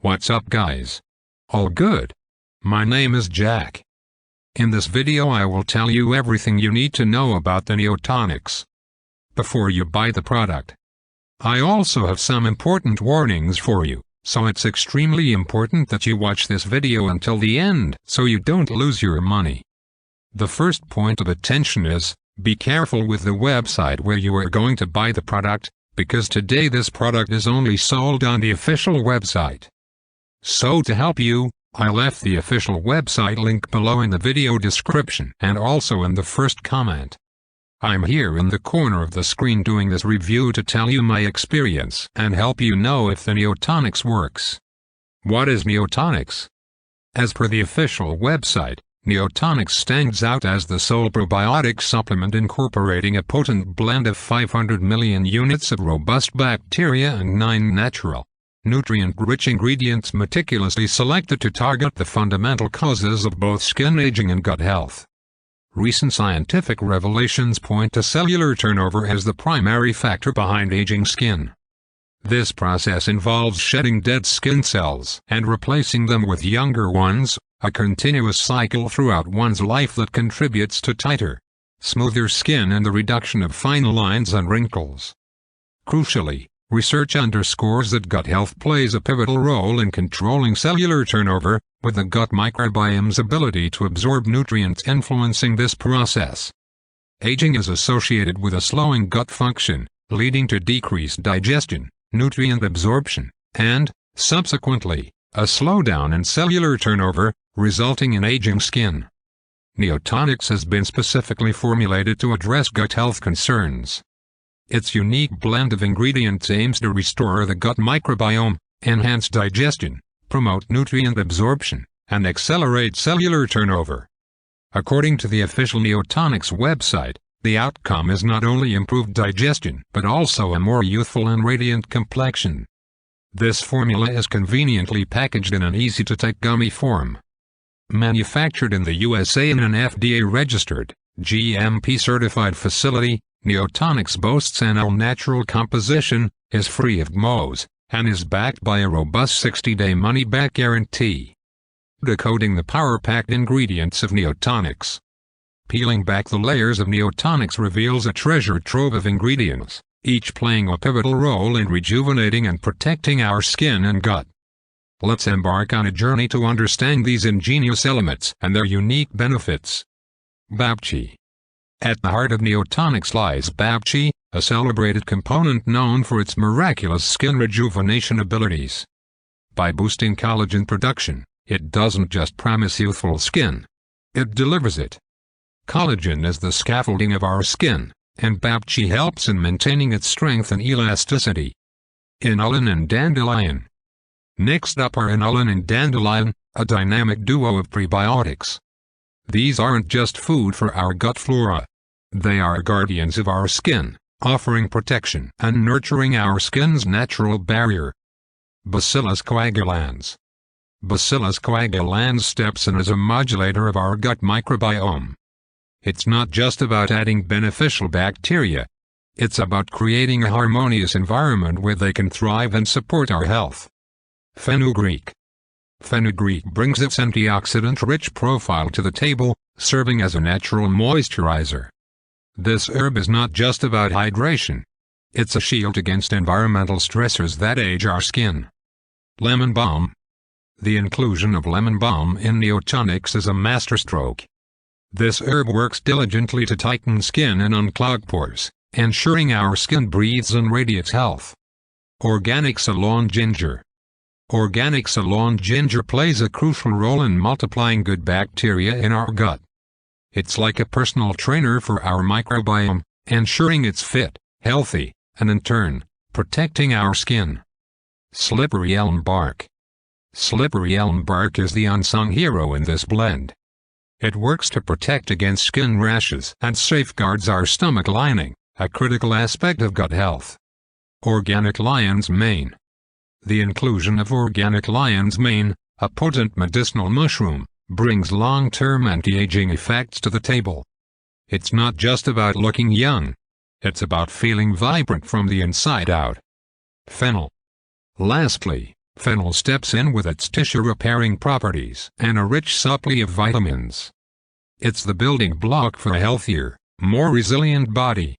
What's up guys? All good? My name is Jack. In this video I will tell you everything you need to know about the Neotonics before you buy the product. I also have some important warnings for you, so it's extremely important that you watch this video until the end so you don't lose your money. The first point of attention is, be careful with the website where you are going to buy the product, because today this product is only sold on the official website. So to help you, I left the official website link below in the video description and also in the first comment. I'm here in the corner of the screen doing this review to tell you my experience and help you know if the Neotonics works. What is Neotonics? As per the official website, Neotonics stands out as the sole probiotic supplement incorporating a potent blend of 500 million units of robust bacteria and 9 natural, nutrient-rich ingredients meticulously selected to target the fundamental causes of both skin aging and gut health. Recent scientific revelations point to cellular turnover as the primary factor behind aging skin. This process involves shedding dead skin cells and replacing them with younger ones, a continuous cycle throughout one's life that contributes to tighter, smoother skin and the reduction of fine lines and wrinkles. Crucially, research underscores that gut health plays a pivotal role in controlling cellular turnover, with the gut microbiome's ability to absorb nutrients influencing this process. Aging is associated with a slowing gut function, leading to decreased digestion, nutrient absorption, and, subsequently, a slowdown in cellular turnover, resulting in aging skin. Neotonics has been specifically formulated to address gut health concerns. Its unique blend of ingredients aims to restore the gut microbiome, enhance digestion, promote nutrient absorption, and accelerate cellular turnover. According to the official Neotonics website, the outcome is not only improved digestion but also a more youthful and radiant complexion. This formula is conveniently packaged in an easy-to-take gummy form. Manufactured in the USA in an FDA-registered, GMP-certified facility, Neotonics boasts an all-natural composition, is free of GMOs, and is backed by a robust 60-day money-back guarantee. Decoding the power-packed ingredients of Neotonics. Peeling back the layers of Neotonics reveals a treasure trove of ingredients, each playing a pivotal role in rejuvenating and protecting our skin and gut. Let's embark on a journey to understand these ingenious elements and their unique benefits. Babchi. At the heart of Neotonics lies Babchi, a celebrated component known for its miraculous skin rejuvenation abilities. By boosting collagen production, it doesn't just promise youthful skin. It delivers it. Collagen is the scaffolding of our skin, and Babchi helps in maintaining its strength and elasticity. Inulin and dandelion. Next up are inulin and dandelion, a dynamic duo of prebiotics. These aren't just food for our gut flora. They are guardians of our skin, offering protection and nurturing our skin's natural barrier. Bacillus coagulans. Bacillus coagulans steps in as a modulator of our gut microbiome. It's not just about adding beneficial bacteria. It's about creating a harmonious environment where they can thrive and support our health. Fenugreek. Fenugreek brings its antioxidant-rich profile to the table, serving as a natural moisturizer. This herb is not just about hydration. It's a shield against environmental stressors that age our skin. Lemon balm. The inclusion of lemon balm in Neotonics is a masterstroke. This herb works diligently to tighten skin and unclog pores, ensuring our skin breathes and radiates health. Organic Ceylon ginger. Organic Ceylon ginger plays a crucial role in multiplying good bacteria in our gut. It's like a personal trainer for our microbiome, ensuring it's fit, healthy, and in turn, protecting our skin. Slippery elm bark. Slippery elm bark is the unsung hero in this blend. It works to protect against skin rashes and safeguards our stomach lining, a critical aspect of gut health. Organic lion's mane. The inclusion of organic lion's mane, a potent medicinal mushroom, brings long-term anti-aging effects to the table. It's not just about looking young. It's about feeling vibrant from the inside out. Fennel. Lastly, Fennel steps in with its tissue-repairing properties and a rich supply of vitamins. It's the building block for a healthier, more resilient body.